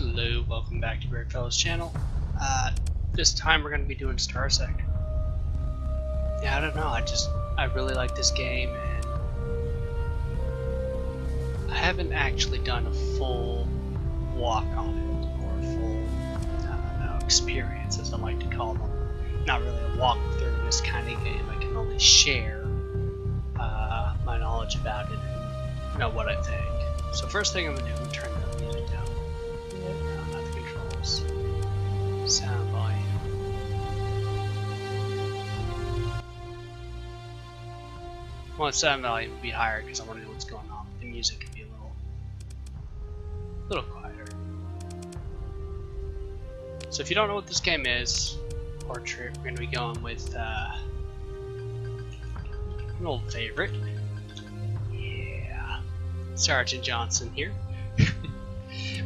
Hello, welcome back to Beardfellow's channel. This time we're going to be doing Starsector. Yeah, I don't know, I really like this game, and I haven't actually done a full walk on it, or a full, I don't know, experience, as I like to call them. Not really a walkthrough in this kind of game. I can only share my knowledge about it and know what I think. So first thing I'm going to do, I'm going to turn the music down. Not the controls. Sound volume. I want sound volume to be higher because I want to know what's going on. The music can be a little quieter. So if you don't know what this game is, Portrait, we're going to be going with an old favorite. Yeah, Sergeant Johnson here.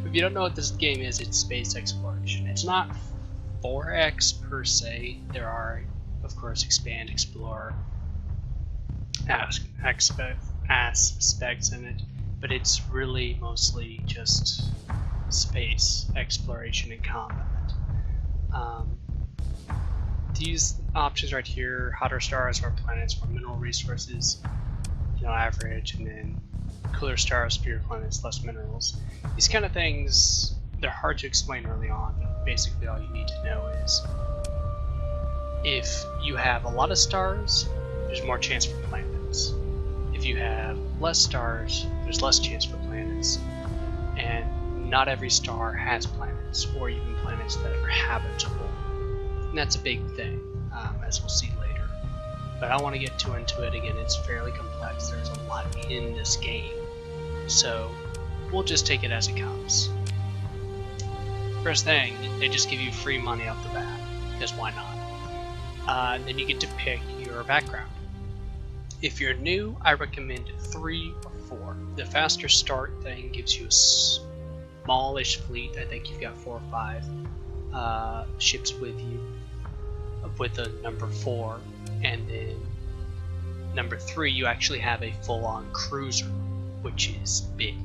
If you don't know what this game is, it's space exploration. It's not 4X per se. There are, of course, expand, explore aspects in it, but it's really mostly just space exploration and combat. These options right here, hotter stars, more planets, more mineral resources, average, and then cooler stars, fewer planets, less minerals. These kind of things, they're hard to explain early on, but basically all you need to know is if you have a lot of stars, there's more chance for planets. If you have less stars, there's less chance for planets. And not every star has planets, or even planets that are habitable. And that's a big thing, as we'll see later. But I don't want to get too into it. Again, it's fairly complex. There's a lot in this game. So we'll just take it as it comes. First thing, they just give you free money off the bat, because why not? Then you get to pick your background. If you're new, I recommend 3 or 4. The faster start thing gives you a smallish fleet. I think you've got 4 or 5 ships with you, with a number 4, and then number 3 you actually have a full-on cruiser, which is big.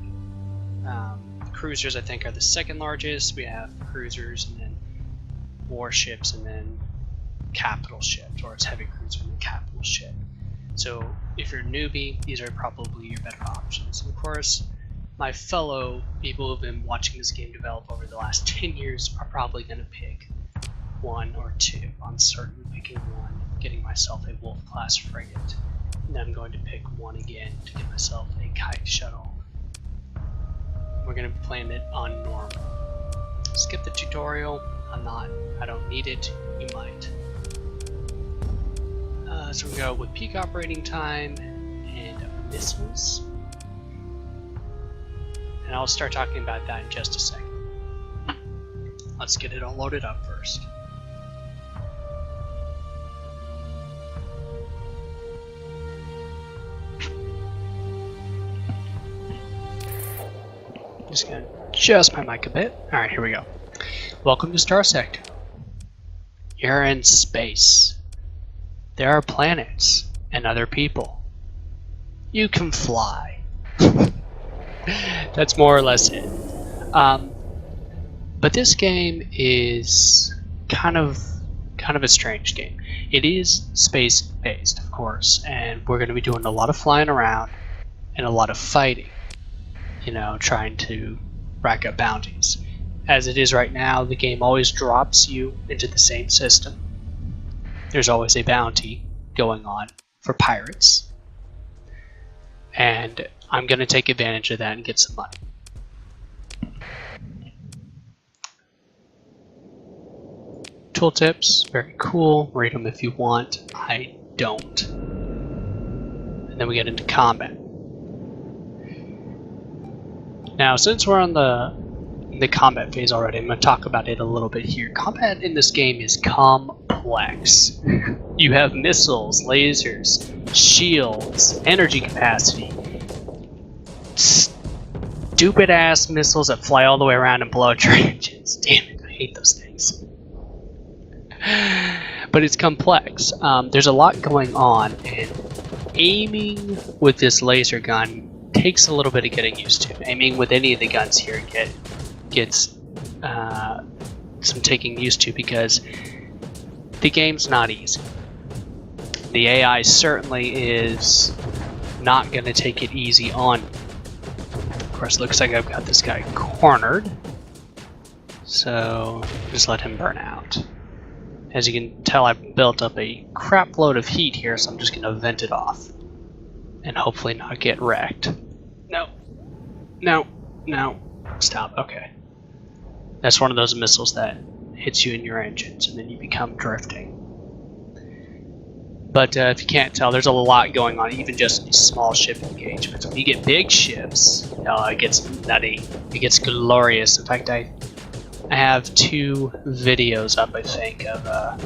Cruisers I think are the second largest. We have cruisers and then warships and then capital ships, or it's heavy cruiser and then capital ship. So if you're a newbie, these are probably your better options. And of course, my fellow people who've been watching this game develop over the last 10 years are probably going to pick 1 or 2. I'm certain picking 1, getting myself a Wolf class frigate. And then I'm going to pick 1 again to get myself a kite shuttle. We're going to be playing it on normal. Skip the tutorial. I don't need it. You might. So we go with peak operating time and missiles. And I'll start talking about that in just a second. Let's get it all loaded up first. Just gonna adjust my mic a bit. Alright, here we go. Welcome to Starsector. You're in space. There are planets and other people. You can fly. That's more or less it. But this game is kind of a strange game. It is space-based, of course, and we're going to be doing a lot of flying around and a lot of fighting. Trying to rack up bounties. As it is right now, the game always drops you into the same system. There's always a bounty going on for pirates. And I'm going to take advantage of that and get some money. Tooltips, very cool. Read them if you want. I don't. And then we get into combat. Now, since we're on the combat phase already, I'm going to talk about it a little bit here. Combat in this game is complex. You have missiles, lasers, shields, energy capacity, stupid ass missiles that fly all the way around and blow out your engines. Damn it, I hate those things. But it's complex. There's a lot going on, and aiming with this laser gun takes a little bit of getting used to. Aiming with any of the guns here gets some taking used to, because the game's not easy. The AI certainly is not going to take it easy on you. Of course, it looks like I've got this guy cornered, so just let him burn out. As you can tell, I've built up a crap load of heat here, so I'm just going to vent it off and hopefully not get wrecked. No, no, no, stop. Okay, that's one of those missiles that hits you in your engines and then you become drifting. But if you can't tell, there's a lot going on, even just these small ship engagements. When you get big ships, it gets nutty. It gets glorious. In fact, I have 2 videos up, I think, of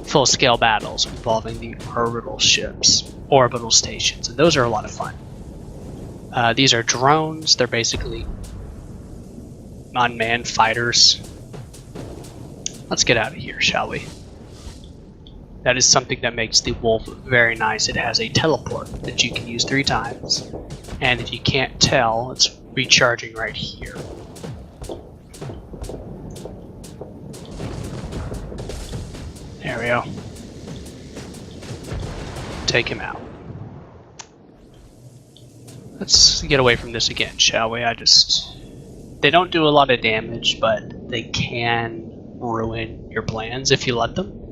full-scale battles involving the orbital ships, orbital stations, and those are a lot of fun. These are drones. They're basically unmanned fighters. Let's get out of here, shall we? That is something that makes the Wolf very nice. It has a teleport that you can use 3 times. And if you can't tell, it's recharging right here. There we go. Take him out. Let's get away from this again, shall we? They don't do a lot of damage, but they can ruin your plans if you let them.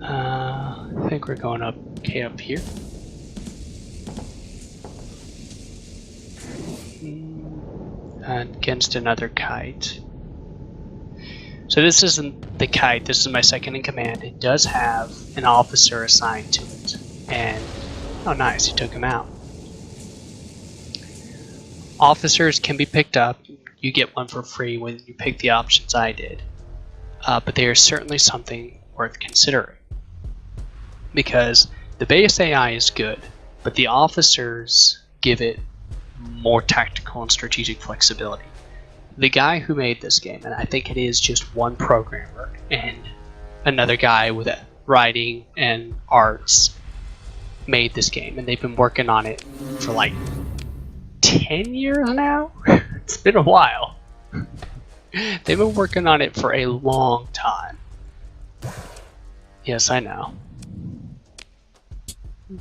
I think we're going up here. Against another kite. So this isn't the kite, this is my second in command. It does have an officer assigned to it. And, oh nice, he took him out. Officers can be picked up. You get one for free when you pick the options I did. But they are certainly something worth considering. Because the base AI is good, but the officers give it more tactical and strategic flexibility. The guy who made this game, and I think it is just one programmer and another guy with writing and arts, made this game, and they've been working on it for like 10 years now? It's been a while. They've been working on it for a long time. Yes, I know.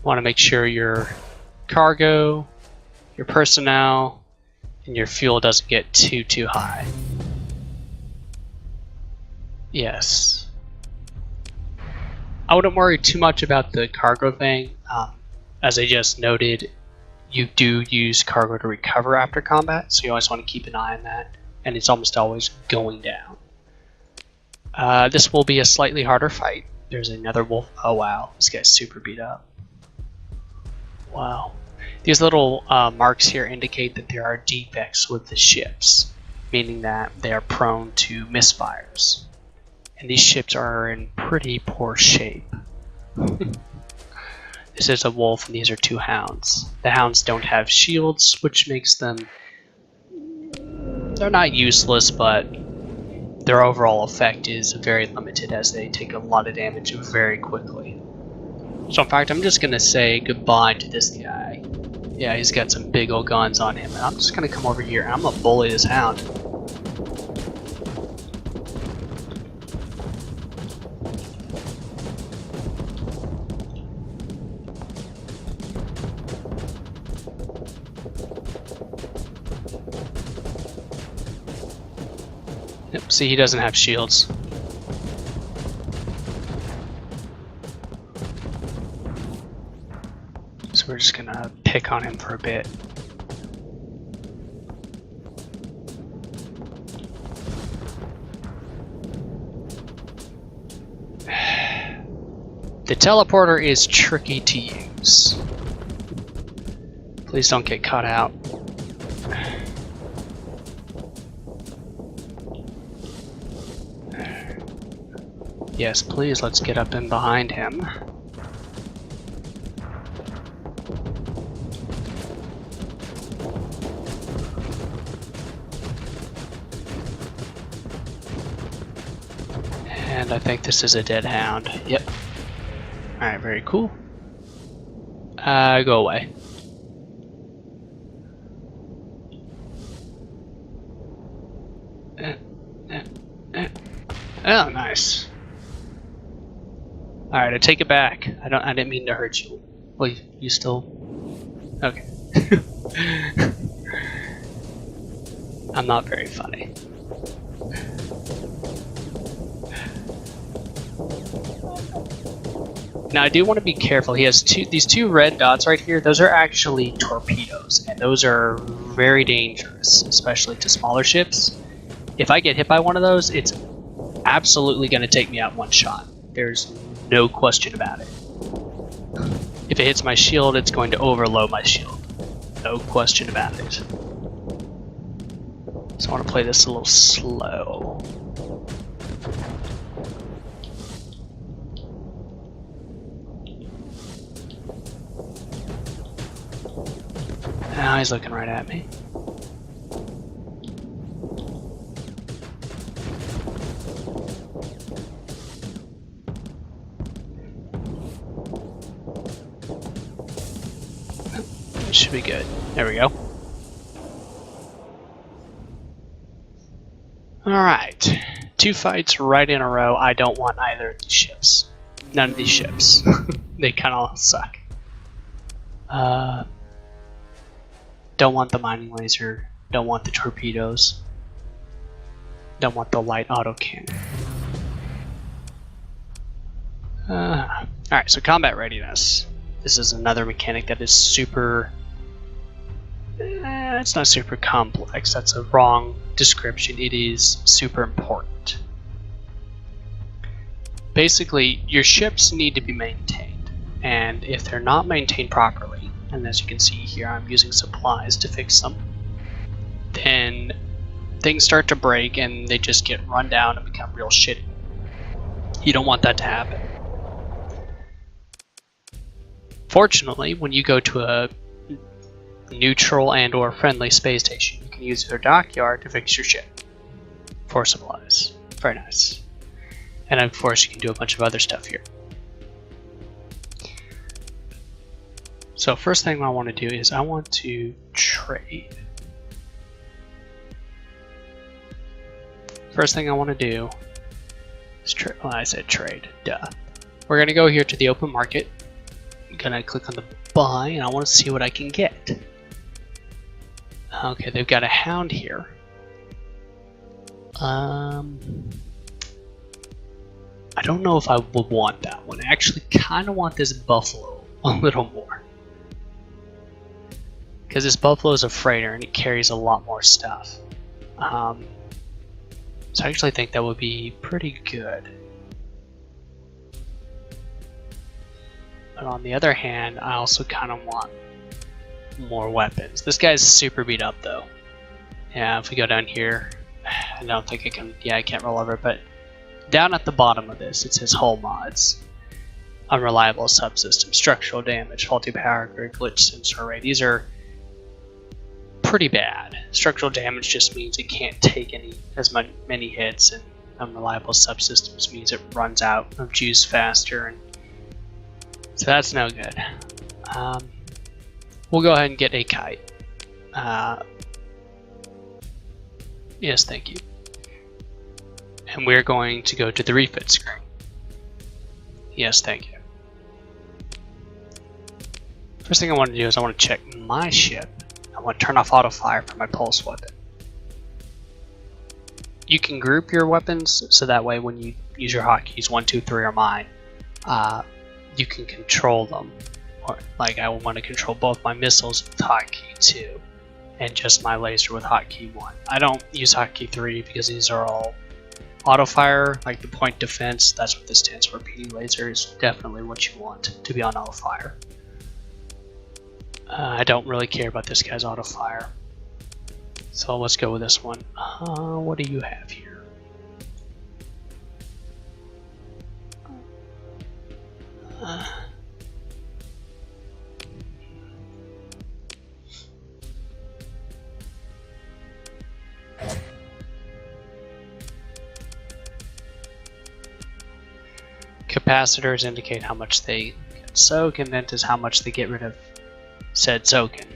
Want to make sure your cargo, your personnel, and your fuel doesn't get too high. Yes. I wouldn't worry too much about the cargo thing. As I just noted, you do use cargo to recover after combat, so you always want to keep an eye on that, and it's almost always going down. This will be a slightly harder fight. There's another wolf. Oh wow, this guy's super beat up. Wow. These little marks here indicate that there are defects with the ships, meaning that they are prone to misfires. And these ships are in pretty poor shape. This is a wolf and these are 2 hounds. The hounds don't have shields, which makes them... they're not useless, but their overall effect is very limited as they take a lot of damage very quickly. So in fact, I'm just going to say goodbye to this guy. Yeah, he's got some big old guns on him. And I'm just going to come over here and I'm going to bully this hound. Yep, see, he doesn't have shields. So we're just gonna pick on him for a bit. The teleporter is tricky to use. Please don't get caught out. Yes, please, let's get up in behind him. And I think this is a dead hound. Yep. Alright, very cool. Go away. Oh, nice. All right, I take it back. I didn't mean to hurt you. Well, you still? Okay. I'm not very funny. Now I do want to be careful. He has these two red dots right here. Those are actually torpedoes, and those are very dangerous, especially to smaller ships. If I get hit by one of those, it's absolutely going to take me out one shot. There's no question about it. If it hits my shield, it's going to overload my shield. No question about it. So I want to play this a little slow. Now he's looking right at me. Should be good. There we go. Alright. 2 fights right in a row. I don't want either of these ships. None of these ships. They kind of suck. Don't want the mining laser. Don't want the torpedoes. Don't want the light autocannon. Alright, so combat readiness. This is another mechanic that is super... it's not super complex. That's a wrong description. It is super important. Basically, your ships need to be maintained. And if they're not maintained properly, and as you can see here, I'm using supplies to fix them, then things start to break and they just get run down and become real shitty. You don't want that to happen. Fortunately, when you go to a neutral and or friendly space station, you can use their dockyard to fix your ship for supplies. Very nice. And of course you can do a bunch of other stuff here. So first thing I want to do is I want to trade. First thing I want to do is trade. Well, I said trade. Duh. We're going to go here to the open market. I'm going to click on the buy and I want to see what I can get. Okay, they've got a hound here. I don't know if I would want that one. I actually kind of want this buffalo a little more. Because this buffalo is a freighter and it carries a lot more stuff. So I actually think that would be pretty good. But on the other hand, I also kind of want more weapons. This guy's super beat up though. Yeah, if we go down here, I don't think I can, yeah, I can't roll over, but down at the bottom of this, it says hull mods. Unreliable subsystem, structural damage, faulty power grid, glitch sensor array. These are pretty bad. Structural damage just means it can't take many hits, and unreliable subsystems means it runs out of juice faster, and so that's no good. We'll go ahead and get a kite. Yes, thank you. And we're going to go to the refit screen. Yes, thank you. First thing I want to do is I want to check my ship. I want to turn off auto fire for my pulse weapon. You can group your weapons so that way when you use your hotkeys 1, 2, 3 or mine, you can control them. Or like I want to control both my missiles with hotkey 2 and just my laser with hotkey 1. I don't use hotkey 3 because these are all auto fire, like the point defense. That's what this stands for. PD laser is definitely what you want to be on auto fire. I don't really care about this guy's auto fire, so let's go with this one. What do you have here? Capacitors indicate how much they can soak, and then is how much they get rid of said soaking.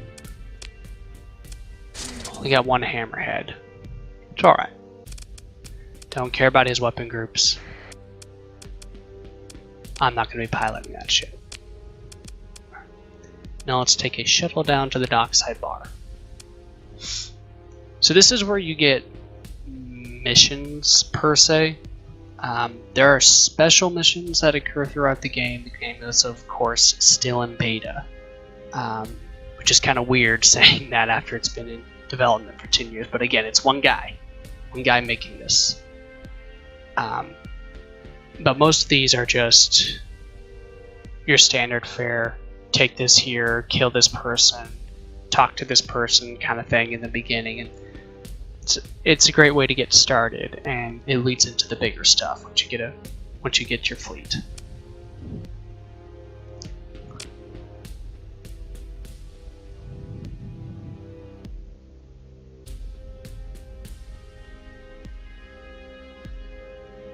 Only got one hammerhead. It's alright. Don't care about his weapon groups. I'm not going to be piloting that shit. Now let's take a shuttle down to the dockside bar. So this is where you get missions, per se. There are special missions that occur throughout the game. The game is, of course, still in beta. Which is kind of weird saying that after it's been in development for 10 years. But again, it's one guy making this. But most of these are just your standard fare. Take this here, kill this person, talk to this person kind of thing in the beginning. And it's a great way to get started, and it leads into the bigger stuff once you get your fleet.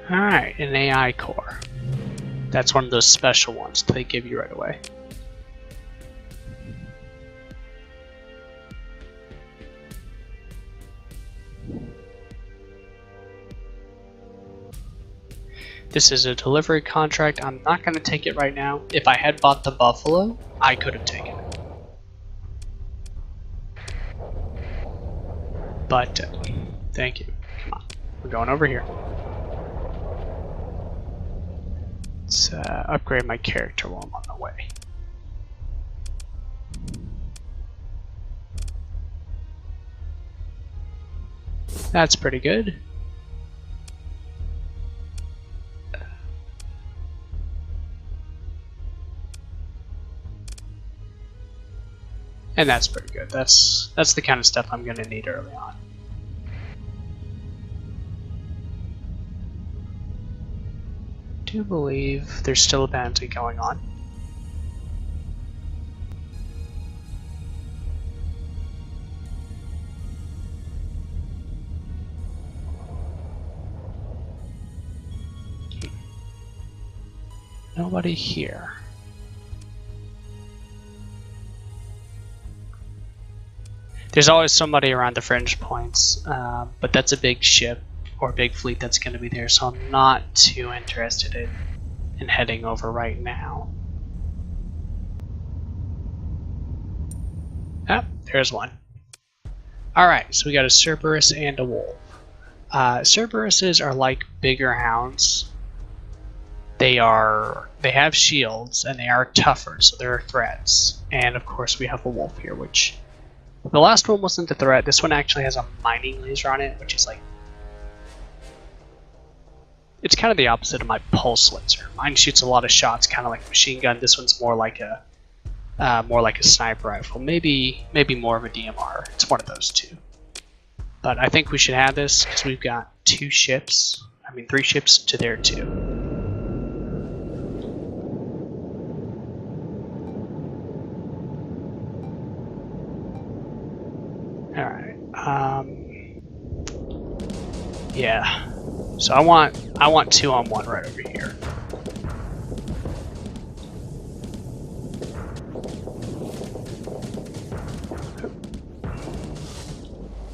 Alright, an AI core. That's one of those special ones they give you right away. This is a delivery contract. I'm not going to take it right now. If I had bought the Buffalo, I could have taken it. But, thank you. Come on, we're going over here. Let's upgrade my character while I'm on the way. That's pretty good. And that's pretty good. That's the kind of stuff I'm going to need early on. I do believe there's still a bounty going on. Nobody here. There's always somebody around the fringe points, but that's a big ship or big fleet that's going to be there, so I'm not too interested in heading over right now. Ah, there's one. Alright, so we got a Cerberus and a wolf. Cerberuses are like bigger hounds. They have shields and they are tougher, so they're threats. And of course we have a wolf here, which the last one wasn't a threat. This one actually has a mining laser on it, which is like, it's kind of the opposite of my pulse laser. Mine shoots a lot of shots, kind of like a machine gun. This one's more like a sniper rifle, maybe more of a DMR. It's one of those two. But I think we should have this because we've got 3 ships to their 2. Alright, yeah. So I want 2-on-1 right over here.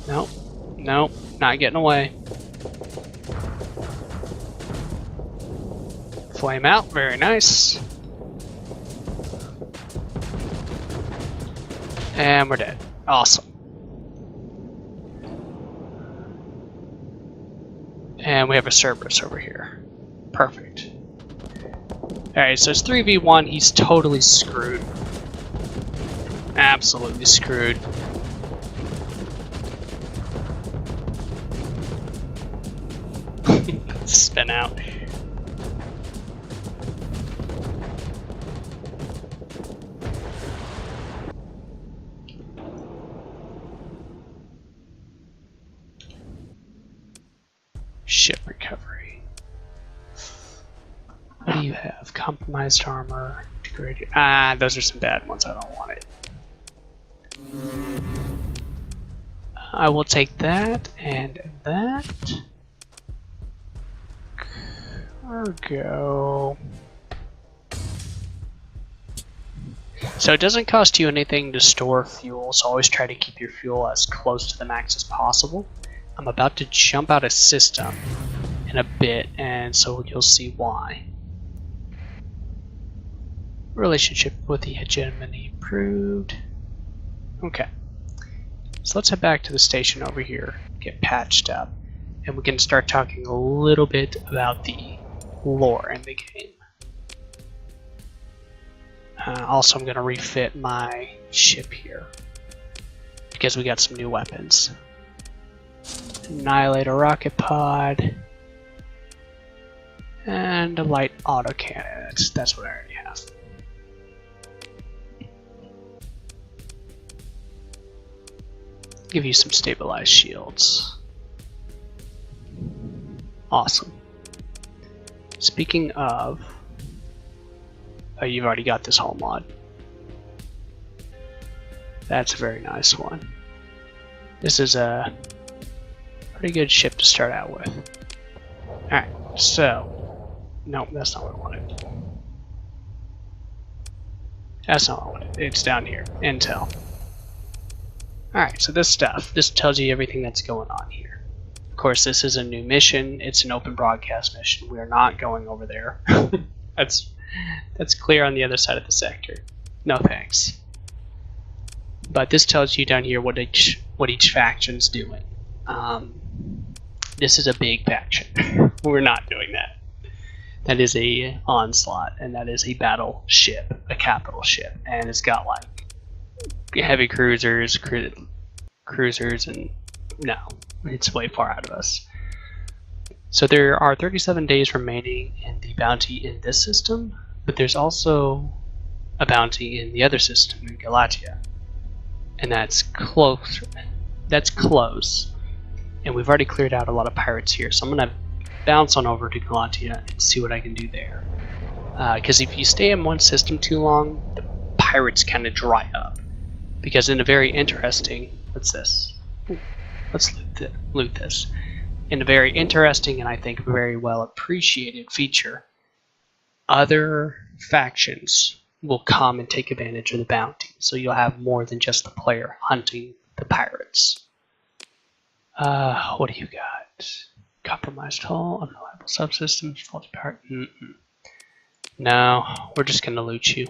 Nope, nope, not getting away. Flame out, very nice. And we're dead. Awesome. And we have a Cerberus over here. Perfect. Alright, so it's 3v1. He's totally screwed. Absolutely screwed. Spin out. Ship recovery. What do you have? Compromised armor. Degraded. Ah, those are some bad ones. I don't want it. I will take that and that. Cargo. So it doesn't cost you anything to store fuel, so always try to keep your fuel as close to the max as possible. I'm about to jump out of system, in a bit, and so you'll see why. Relationship with the hegemony improved. Okay. So let's head back to the station over here, get patched up, and we can start talking a little bit about the lore in the game. Also, I'm going to refit my ship here because we got some new weapons. Annihilate a rocket pod and a light autocannon. That's what I already have. Give you some stabilized shields. Awesome. Speaking of, you've already got this hull mod. That's a very nice one. This is a pretty good ship to start out with. Alright, so, no, that's not what I wanted. That's not what I wanted. It's down here. Intel. Alright, so this tells you everything that's going on here. Of course, this is a new mission. It's an open broadcast mission. We are not going over there. That's clear on the other side of the sector. No thanks. But this tells you down here what each faction's doing. This is a big faction. We're not doing that. That is a onslaught, and that is a battle ship, a capital ship, and it's got like heavy cruisers, and no, it's way far out of us. So there are 37 days remaining in the bounty in this system, but there's also a bounty in the other system in Galatia, and that's close. That's close, and we've already cleared out a lot of pirates here. So I'm gonna bounce on over to Galatia and see what I can do there. Because if you stay in one system too long, the pirates kind of dry up. Because in a very interesting, what's this? Ooh, let's loot this. In a very interesting and I think very well appreciated feature, other factions will come and take advantage of the bounty. So you'll have more than just the player hunting the pirates. What do you got? Compromised hull, unreliable subsystems, faulty power. No, we're just gonna loot you.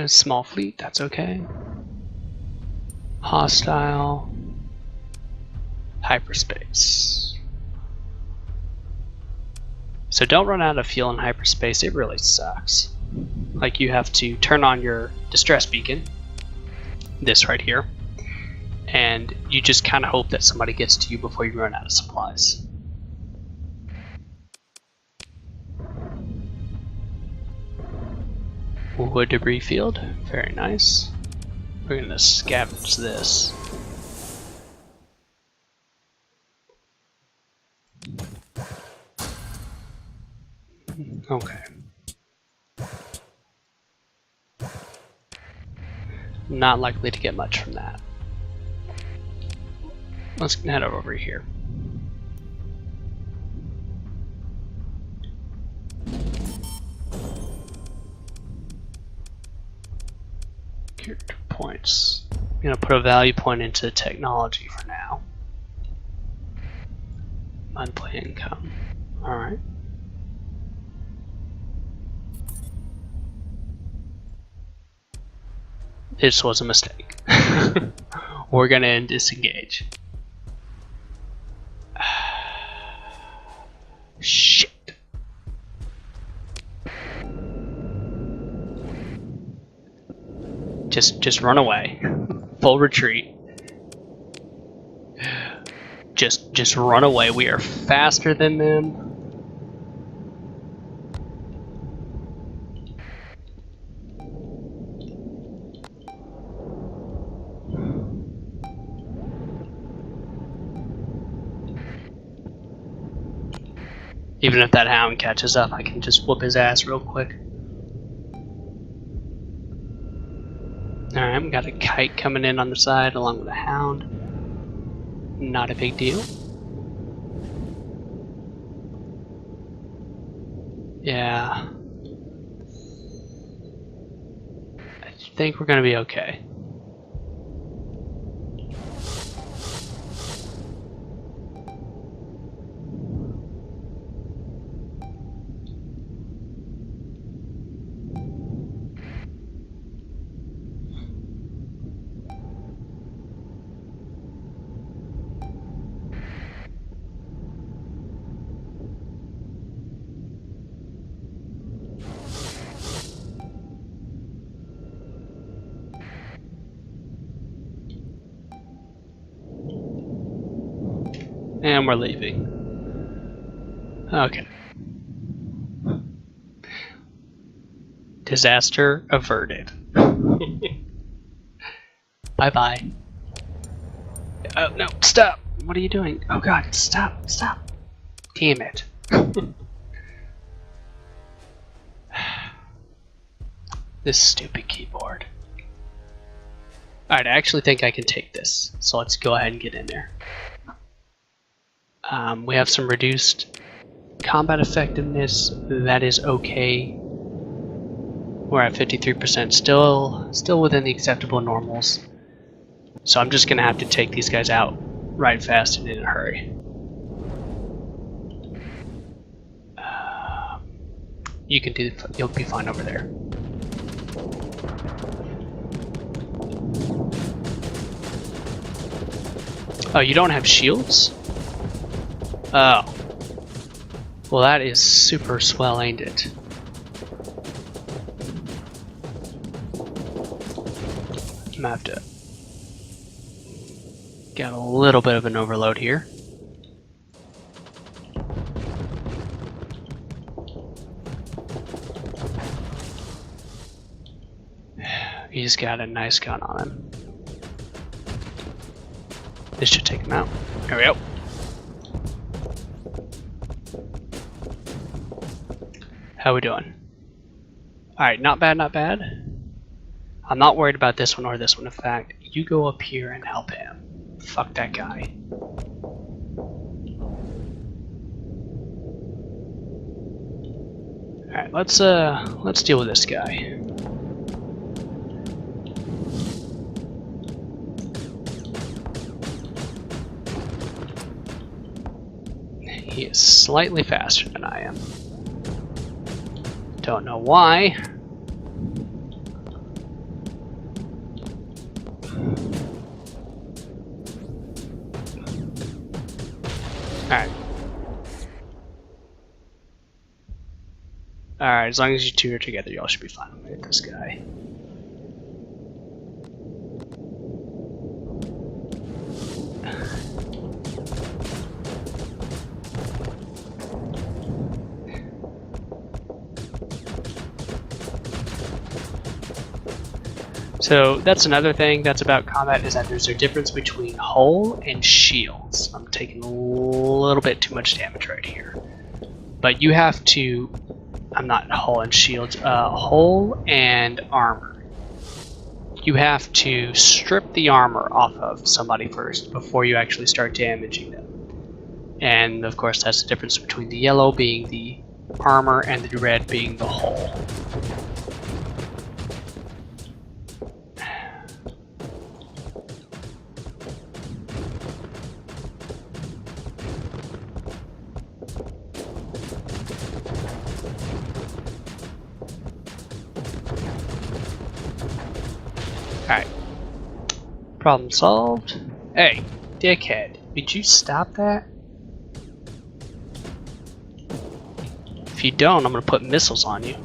Small fleet, that's okay. Hostile. Hyperspace. So don't run out of fuel in hyperspace, it really sucks. Like you have to turn on your distress beacon, this right here, and you just kind of hope that somebody gets to you before you run out of supplies. Wood debris field, very nice. We're gonna scavenge this. Okay. Not likely to get much from that. Let's head over here. Character points. I'm gonna put a value point into technology for now. Monthly income. Alright. This was a mistake. We're gonna disengage. Shit. Just run away. Full retreat. Just run away. We are faster than them. Even if that hound catches up, I can just whoop his ass real quick. Alright, we got a kite coming in on the side along with a hound. Not a big deal. Yeah. I think we're gonna be okay. And we're leaving. Okay. Disaster averted. Bye-bye. Oh, no, stop! What are you doing? Oh god, stop, stop. Damn it. This stupid keyboard. Alright, I actually think I can take this. So let's go ahead and get in there. We have some reduced combat effectiveness. That is okay. We're at 53%, still within the acceptable normals. So I'm just gonna have to take these guys out right fast and in a hurry. You can do. You'll be fine over there. Oh, you don't have shields? Oh. Well, that is super swell, ain't it? I'm gonna have to get a little bit of an overload here. He's got a nice gun on him. This should take him out. There we go. How we doing? Alright, not bad, not bad. I'm not worried about this one or this one. In fact, you go up here and help him. Fuck that guy. Alright, let's deal with this guy. He is slightly faster than I am. Don't know why. Alright. Alright, as long as you two are together, y'all should be fine. I'm gonna hit this guy. So that's another thing that's about combat, is that there's a difference between hull and shields. I'm taking a little bit too much damage right here. But you have to, I'm not hull and shields, hull and armor. You have to strip the armor off of somebody first before you actually start damaging them. And of course that's the difference between the yellow being the armor and the red being the hull. Alright. Problem solved. Hey, dickhead, did you stop that? If you don't, I'm gonna put missiles on you.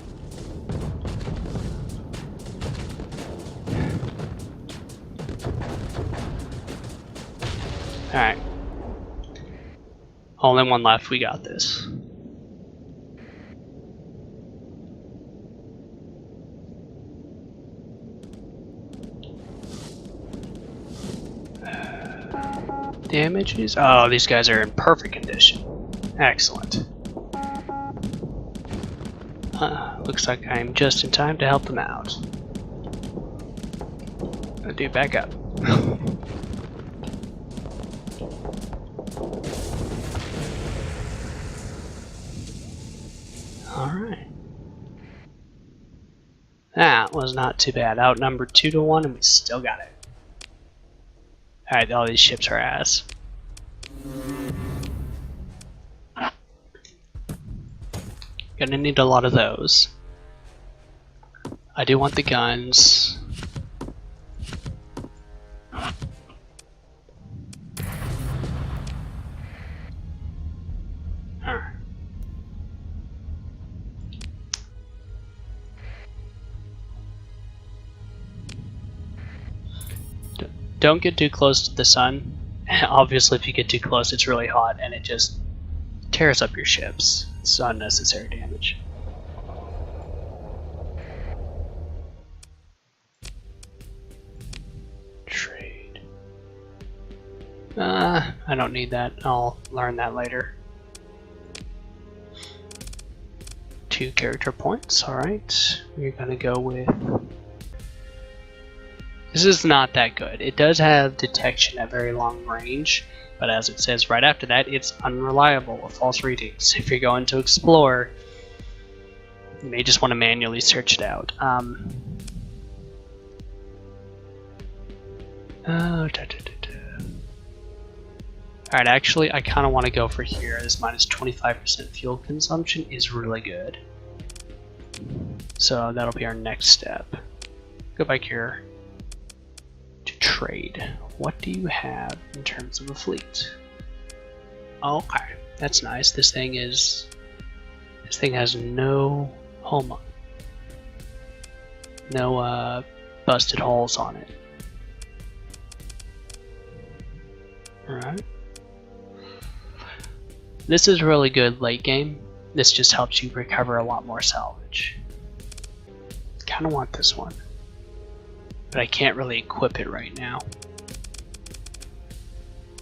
Alright. Only one left, we got this. Damages? Oh, these guys are in perfect condition. Excellent. Looks like I'm just in time to help them out. Dude, back up. Alright. That was not too bad. Outnumbered 2-1 and we still got it. Alright, all these ships are ass. Gonna need a lot of those. I do want the guns. Alright. Don't get too close to the sun. Obviously, if you get too close, it's really hot and it just tears up your ships. It's unnecessary damage. Trade. I don't need that. I'll learn that later. 2 character points. Alright. We're gonna go with... This is not that good. It does have detection at very long range, but as it says right after that, it's unreliable with false readings. If you're going to explore, you may just want to manually search it out. Alright, actually, I kind of want to go for here. This minus 25% fuel consumption is really good. So that'll be our next step. Go back here. Trade. What do you have in terms of a fleet? Okay, that's nice. This thing has no busted holes on it. Alright. This is really good late game. This just helps you recover a lot more salvage. Kinda want this one, but I can't really equip it right now.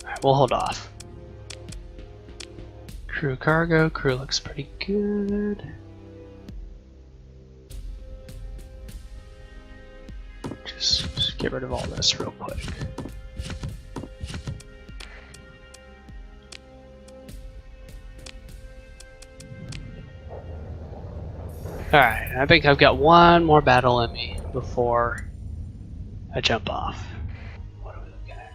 Alright, we'll hold off. Crew cargo. Crew looks pretty good. Just get rid of all this real quick. Alright, I think I've got one more battle in me before I jump off. What are we looking at?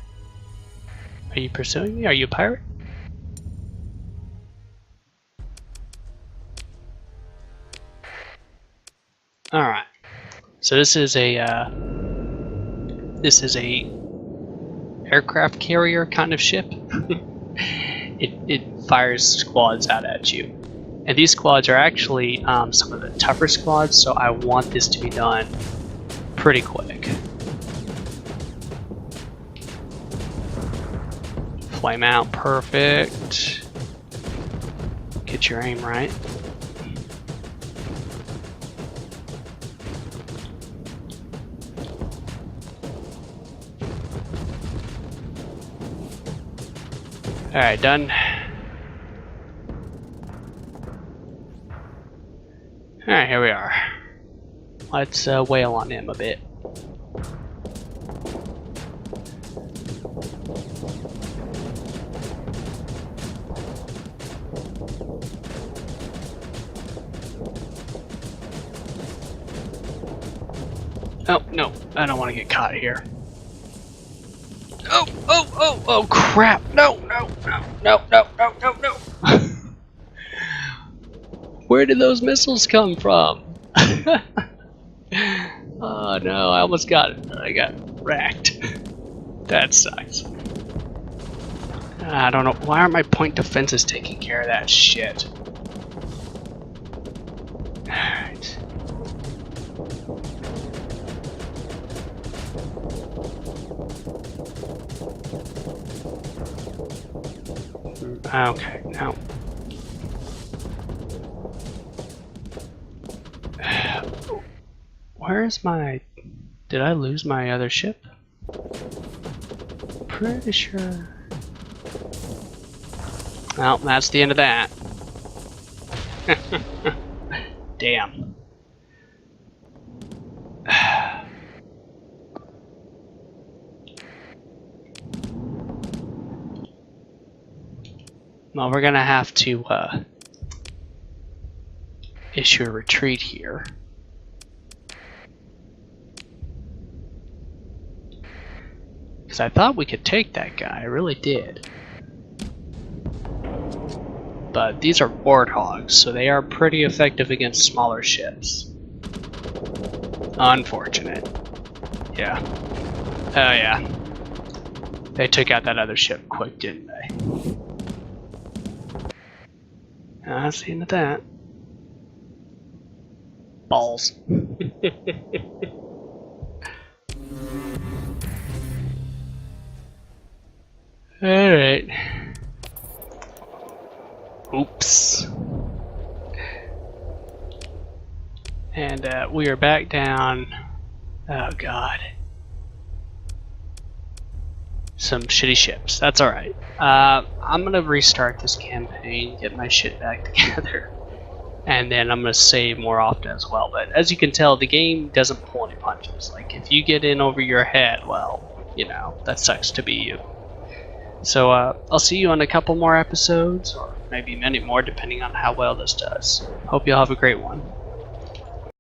Are you pursuing me? Are you a pirate? Alright. So this is a aircraft carrier kind of ship. it fires squads out at you. And these squads are actually some of the tougher squads, so I want this to be done pretty quick. Flame out, perfect. Get your aim right. Alright, done. Alright, here we are. Let's wail on him a bit. Oh, no, I don't want to get caught here. Oh, crap! No. Where did those missiles come from? Oh no, I almost got it. I got wrecked. That sucks. I don't know. Why aren't my point defenses taking care of that shit? Alright. Okay, now. Where's my... Did I lose my other ship? Pretty sure... Well, that's the end of that. Damn. Well, we're gonna have to, issue a retreat here. Because I thought we could take that guy, I really did. But these are warthogs, so they are pretty effective against smaller ships. Unfortunate. Yeah. Oh yeah. They took out that other ship quick, didn't they? I've seen that. Balls. Alright. Oops. And we are back down. Oh god. Some shitty ships. That's alright. I'm gonna restart this campaign, get my shit back together, and then I'm gonna save more often as well. But as you can tell, the game doesn't pull any punches. Like, if you get in over your head, well, you know, that sucks to be you. So I'll see you on a couple more episodes, or maybe many more, depending on how well this does. Hope you all have a great one.